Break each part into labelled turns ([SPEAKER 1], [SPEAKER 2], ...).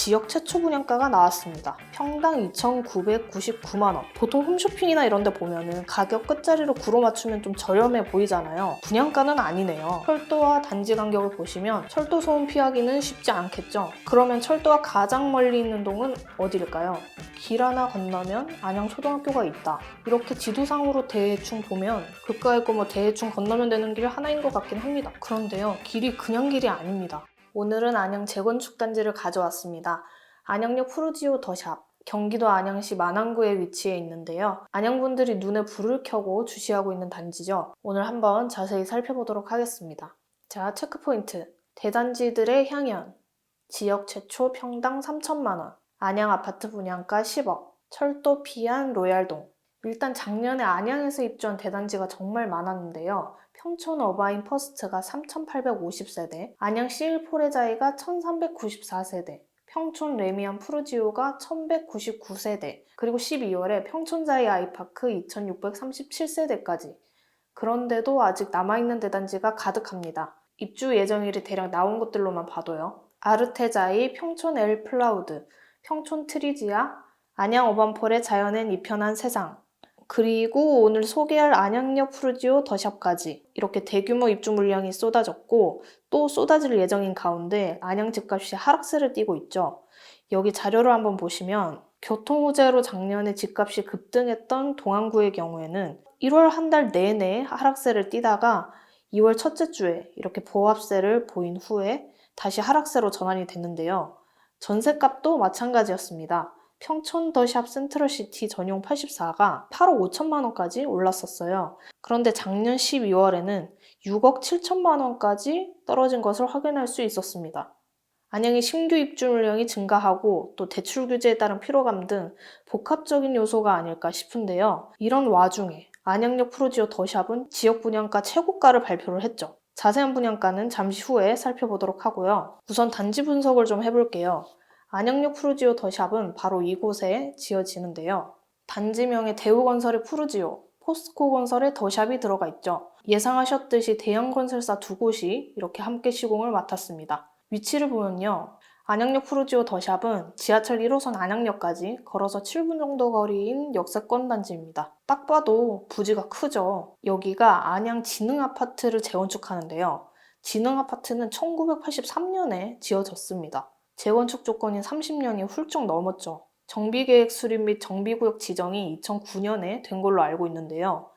[SPEAKER 1] 지역 최초 분양가가 나왔습니다. 평당 2,999만 원. 보통 홈쇼핑이나 이런 데 보면은 가격 끝자리로 구로 맞추면 좀 저렴해 보이잖아요. 분양가는 아니네요. 철도와 단지 간격을 보시면 철도 소음 피하기는 쉽지 않겠죠. 그러면 철도와 가장 멀리 있는 동은 어디일까요? 길 하나 건너면 안양초등학교가 있다. 이렇게 지도상으로 대충 보면 그까 있고 대충 건너면 되는 길 하나인 것 같긴 합니다. 그런데요, 길이 그냥 길이 아닙니다. 오늘은 안양 재건축 단지를 가져왔습니다. 안양역 푸르지오 더샵. 경기도 안양시 만안구에 위치해 있는데요. 안양분들이 눈에 불을 켜고 주시하고 있는 단지죠. 오늘 한번 자세히 살펴보도록 하겠습니다. 자, 체크포인트. 대단지들의 향연. 지역 최초 평당 3천만 원. 안양 아파트 분양가 10억. 철도 피안 로얄동. 일단 작년에 안양에서 입주한 대단지가 정말 많았는데요. 평촌 어바인 퍼스트가 3,850세대, 안양 CL 포레자이가 1,394세대, 평촌 레미안 푸르지오가 1,199세대, 그리고 12월에 평촌자이 아이파크 2,637세대까지. 그런데도 아직 남아있는 대단지가 가득합니다. 입주 예정일이 대략 나온 것들로만 봐도요. 아르테자이, 평촌 엘 플라우드, 평촌 트리지아, 안양 어반폴의 자연엔 이편한 세상, 그리고 오늘 소개할 안양역 푸르지오 더샵까지 이렇게 대규모 입주 물량이 쏟아졌고 또 쏟아질 예정인 가운데 안양 집값이 하락세를 띠고 있죠. 여기 자료를 한번 보시면 교통호재로 작년에 집값이 급등했던 동안구의 경우에는 1월 한 달 내내 하락세를 띠다가 2월 첫째 주에 이렇게 보합세를 보인 후에 다시 하락세로 전환이 됐는데요. 전셋값도 마찬가지였습니다. 평촌 더샵 센트럴시티 전용 84가 8억 5천만 원까지 올랐었어요. 그런데 작년 12월에는 6억 7천만 원까지 떨어진 것을 확인할 수 있었습니다. 안양의 신규 입주 물량이 증가하고 또 대출 규제에 따른 피로감 등 복합적인 요소가 아닐까 싶은데요. 이런 와중에 안양역 푸르지오 더샵은 지역 분양가 최고가를 발표를 했죠. 자세한 분양가는 잠시 후에 살펴보도록 하고요. 우선 단지 분석을 좀 해볼게요. 안양역 푸르지오 더샵은 바로 이곳에 지어지는데요. 단지명에 대우건설의 푸르지오, 포스코건설의 더샵이 들어가 있죠. 예상하셨듯이 대형건설사 두 곳이 이렇게 함께 시공을 맡았습니다. 위치를 보면요. 안양역 푸르지오 더샵은 지하철 1호선 안양역까지 걸어서 7분 정도 거리인 역세권 단지입니다. 딱 봐도 부지가 크죠. 여기가 안양 진흥아파트를 재건축하는데요. 진흥아파트는 1983년에 지어졌습니다. 재건축 조건인 30년이 훌쩍 넘었죠. 정비계획 수립 및 정비구역 지정이 2009년에 된 걸로 알고 있는데요.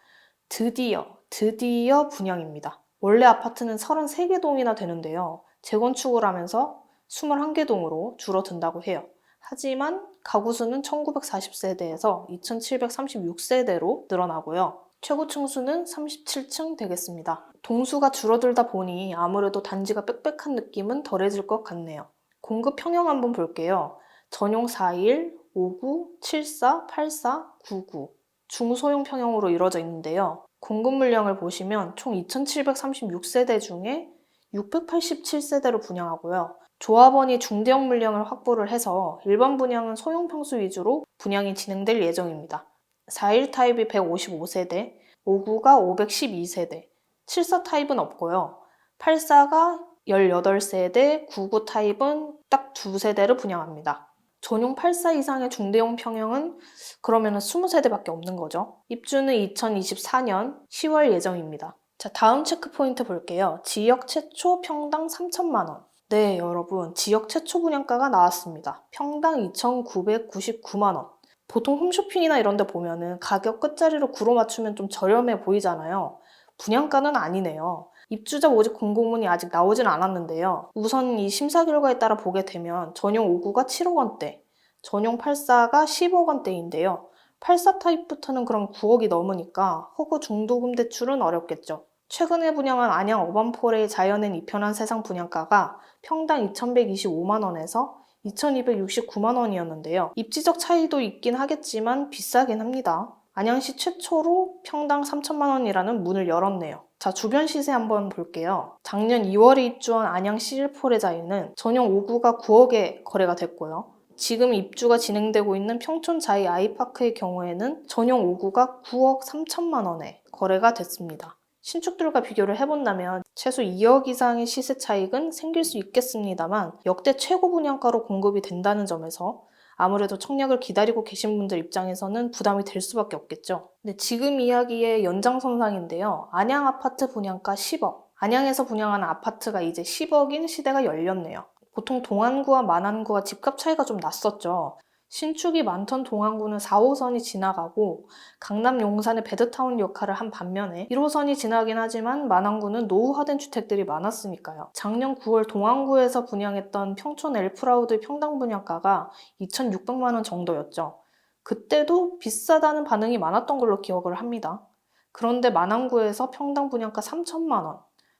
[SPEAKER 1] 드디어 분양입니다. 원래 아파트는 33개 동이나 되는데요. 재건축을 하면서 21개 동으로 줄어든다고 해요. 하지만 가구 수는 1940세대에서 2736세대로 늘어나고요. 최고층 수는 37층 되겠습니다. 동수가 줄어들다 보니 아무래도 단지가 빽빽한 느낌은 덜해질 것 같네요. 공급 평형 한번 볼게요. 전용 4일, 59, 74, 84, 99 중소형 평형으로 이루어져 있는데요. 공급 물량을 보시면 총 2736세대 중에 687세대로 분양하고요. 조합원이 중대형 물량을 확보를 해서 일반 분양은 소형 평수 위주로 분양이 진행될 예정입니다. 4일 타입이 155세대, 59가 512세대, 74 타입은 없고요. 84가 18세대, 99 타입은 딱 2세대를 분양합니다. 전용 84 이상의 중대형 평형은 그러면 20세대밖에 없는 거죠. 입주는 2024년 10월 예정입니다. 자, 다음 체크포인트 볼게요. 지역 최초 평당 3천만 원. 네, 여러분, 지역 최초 분양가가 나왔습니다. 평당 2,999만 원. 보통 홈쇼핑이나 이런 데 보면은 가격 끝자리로 구로 맞추면 좀 저렴해 보이잖아요. 분양가는 아니네요. 입주자 모집 공고문이 아직 나오진 않았는데요. 우선 이 심사 결과에 따라 보게 되면 전용 59가 7억 원대, 전용 84가 10억 원대인데요. 84 타입부터는 그럼 9억이 넘으니까 허구 중도금 대출은 어렵겠죠. 최근에 분양한 안양 어반폴의 자연엔 이편한 세상 분양가가 평당 2,125만 원에서 2,269만 원이었는데요. 입지적 차이도 있긴 하겠지만 비싸긴 합니다. 안양시 최초로 평당 3천만 원이라는 문을 열었네요. 자, 주변 시세 한번 볼게요. 작년 2월에 입주한 안양 CL 포레자이는 전용 59가 9억에 거래가 됐고요. 지금 입주가 진행되고 있는 평촌 자이 아이파크의 경우에는 전용 59가 9억 3천만 원에 거래가 됐습니다. 신축들과 비교를 해본다면 최소 2억 이상의 시세 차익은 생길 수 있겠습니다만 역대 최고 분양가로 공급이 된다는 점에서 아무래도 청약을 기다리고 계신 분들 입장에서는 부담이 될 수밖에 없겠죠. 근데 지금 이야기의 연장선상인데요. 안양 아파트 분양가 10억. 안양에서 분양하는 아파트가 이제 10억인 시대가 열렸네요. 보통 동안구와 만안구와 집값 차이가 좀 났었죠. 신축이 많던 동안구는 4호선이 지나가고 강남 용산의 베드타운 역할을 한 반면에 1호선이 지나긴 하지만 만안구는 노후화된 주택들이 많았으니까요. 작년 9월 동안구에서 분양했던 평촌 엘프라우드 평당 분양가가 2,600만 원 정도였죠. 그때도 비싸다는 반응이 많았던 걸로 기억을 합니다. 그런데 만안구에서 평당 분양가 3천만 원,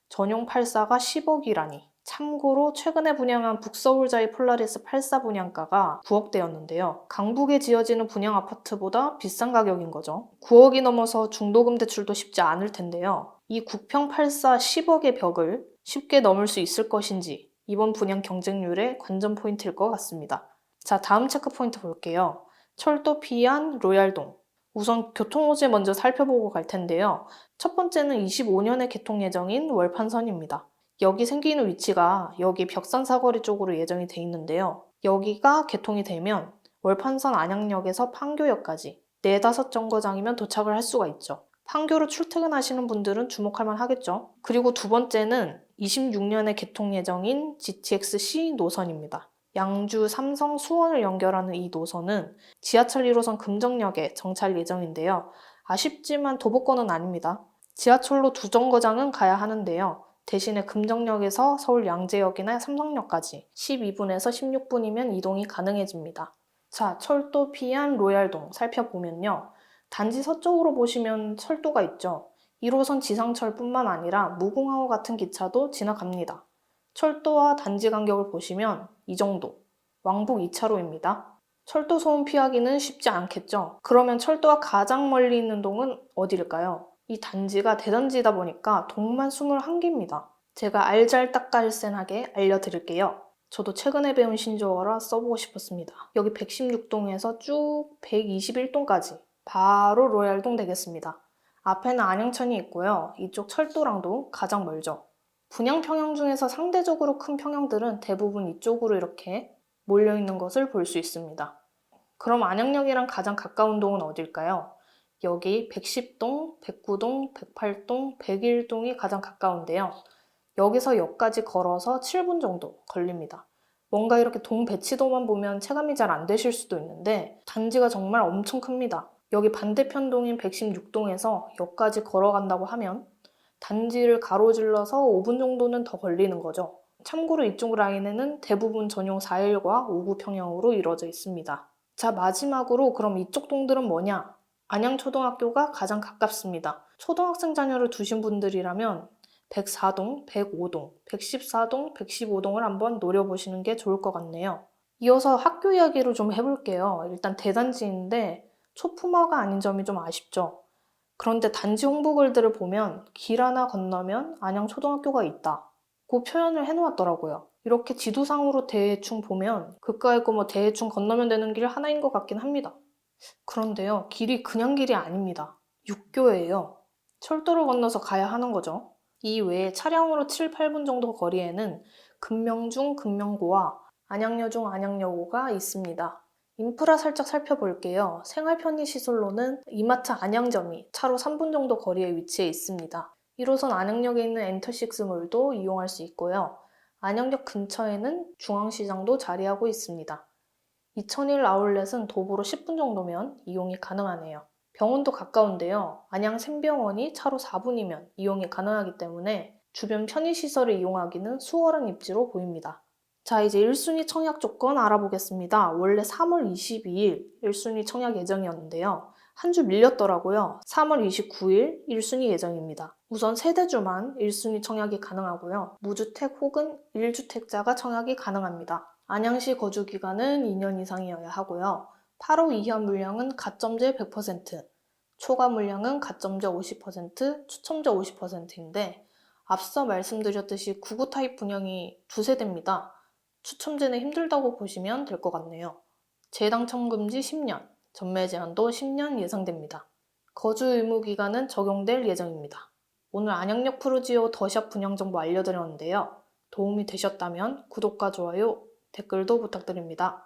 [SPEAKER 1] 전용 84가 10억이라니. 참고로 최근에 분양한 북서울자이 폴라리스 84 분양가가 9억대였는데요. 강북에 지어지는 분양 아파트보다 비싼 가격인 거죠. 9억이 넘어서 중도금 대출도 쉽지 않을 텐데요. 이 국평 84 10억의 벽을 쉽게 넘을 수 있을 것인지 이번 분양 경쟁률의 관전 포인트일 것 같습니다. 자, 다음 체크 포인트 볼게요. 철도 피안 로얄동. 우선 교통호재 먼저 살펴보고 갈 텐데요. 첫 번째는 25년에 개통 예정인 월판선입니다. 여기 생기는 위치가 여기 벽산 사거리 쪽으로 예정이 돼 있는데요. 여기가 개통이 되면 월판선 안양역에서 판교역까지 4-5 정거장이면 도착을 할 수가 있죠. 판교로 출퇴근하시는 분들은 주목할 만 하겠죠. 그리고 두 번째는 26년에 개통 예정인 GTX-C 노선입니다. 양주, 삼성, 수원을 연결하는 이 노선은 지하철 1호선 금정역에 정차할 예정인데요. 아쉽지만 도보권은 아닙니다. 지하철로 2정거장은 가야 하는데요. 대신에 금정역에서 서울 양재역이나 삼성역까지 12분에서 16분이면 이동이 가능해집니다. 자, 철도 피안 로얄동 살펴보면요. 단지 서쪽으로 보시면 철도가 있죠. 1호선 지상철뿐만 아니라 무궁화호 같은 기차도 지나갑니다. 철도와 단지 간격을 보시면 이 정도, 왕복 2차로입니다. 철도 소음 피하기는 쉽지 않겠죠. 그러면 철도와 가장 멀리 있는 동은 어디일까요? 이 단지가 대단지다 보니까 동만 21개입니다. 제가 알잘딱깔센하게 알려드릴게요. 저도 최근에 배운 신조어라 써보고 싶었습니다. 여기 116동에서 쭉 121동까지 바로 로얄동 되겠습니다. 앞에는 안양천이 있고요. 이쪽 철도랑도 가장 멀죠. 분양 평형 중에서 상대적으로 큰 평형들은 대부분 이쪽으로 이렇게 몰려있는 것을 볼 수 있습니다. 그럼 안양역이랑 가장 가까운 동은 어딜까요? 여기 110동, 109동, 108동, 101동이 가장 가까운데요. 여기서 역까지 걸어서 7분 정도 걸립니다. 뭔가 이렇게 동 배치도만 보면 체감이 잘 안 되실 수도 있는데 단지가 정말 엄청 큽니다. 여기 반대편 동인 116동에서 역까지 걸어간다고 하면 단지를 가로질러서 5분 정도는 더 걸리는 거죠. 참고로 이쪽 라인에는 대부분 전용 4일과 5구 평형으로 이루어져 있습니다. 자, 마지막으로 그럼 이쪽 동들은 뭐냐? 안양초등학교가 가장 가깝습니다. 초등학생 자녀를 두신 분들이라면 104동, 105동, 114동, 115동을 한번 노려보시는 게 좋을 것 같네요. 이어서 학교 이야기를 좀 해볼게요. 일단 대단지인데 초품화가 아닌 점이 좀 아쉽죠. 그런데 단지 홍보글들을 보면 길 하나 건너면 안양초등학교가 있다. 그 표현을 해놓았더라고요. 이렇게 지도상으로 대충 보면 그까 있고 뭐 대충 건너면 되는 길 하나인 것 같긴 합니다. 그런데요, 길이 그냥 길이 아닙니다. 육교예요. 철도를 건너서 가야 하는 거죠. 이 외에 차량으로 7, 8분 정도 거리에는 금명중, 금명고와 안양여중, 안양여고가 있습니다. 인프라 살짝 살펴볼게요. 생활 편의시설로는 이마트 안양점이 차로 3분 정도 거리에 위치해 있습니다. 1호선 안양역에 있는 엔터식스몰도 이용할 수 있고요. 안양역 근처에는 중앙시장도 자리하고 있습니다. 2001 아울렛은 도보로 10분 정도면 이용이 가능하네요. 병원도 가까운데요. 안양 샘병원이 차로 4분이면 이용이 가능하기 때문에 주변 편의시설을 이용하기는 수월한 입지로 보입니다. 자, 이제 1순위 청약 조건 알아보겠습니다. 원래 3월 22일 1순위 청약 예정이었는데요. 한 주 밀렸더라고요. 3월 29일 1순위 예정입니다. 우선 세대주만 1순위 청약이 가능하고요. 무주택 혹은 1주택자가 청약이 가능합니다. 안양시 거주기간은 2년 이상이어야 하고요. 8호 이하 물량은 가점제 100%, 초과 물량은 가점제 50%, 추첨제 50%인데 앞서 말씀드렸듯이 9구 타입 분양이 2세대입니다. 추첨제는 힘들다고 보시면 될 것 같네요. 재당첨 금지 10년, 전매 제한도 10년 예상됩니다. 거주 의무 기간은 적용될 예정입니다. 오늘 안양역 푸르지오 더샵 분양 정보 알려드렸는데요. 도움이 되셨다면 구독과 좋아요, 댓글도 부탁드립니다.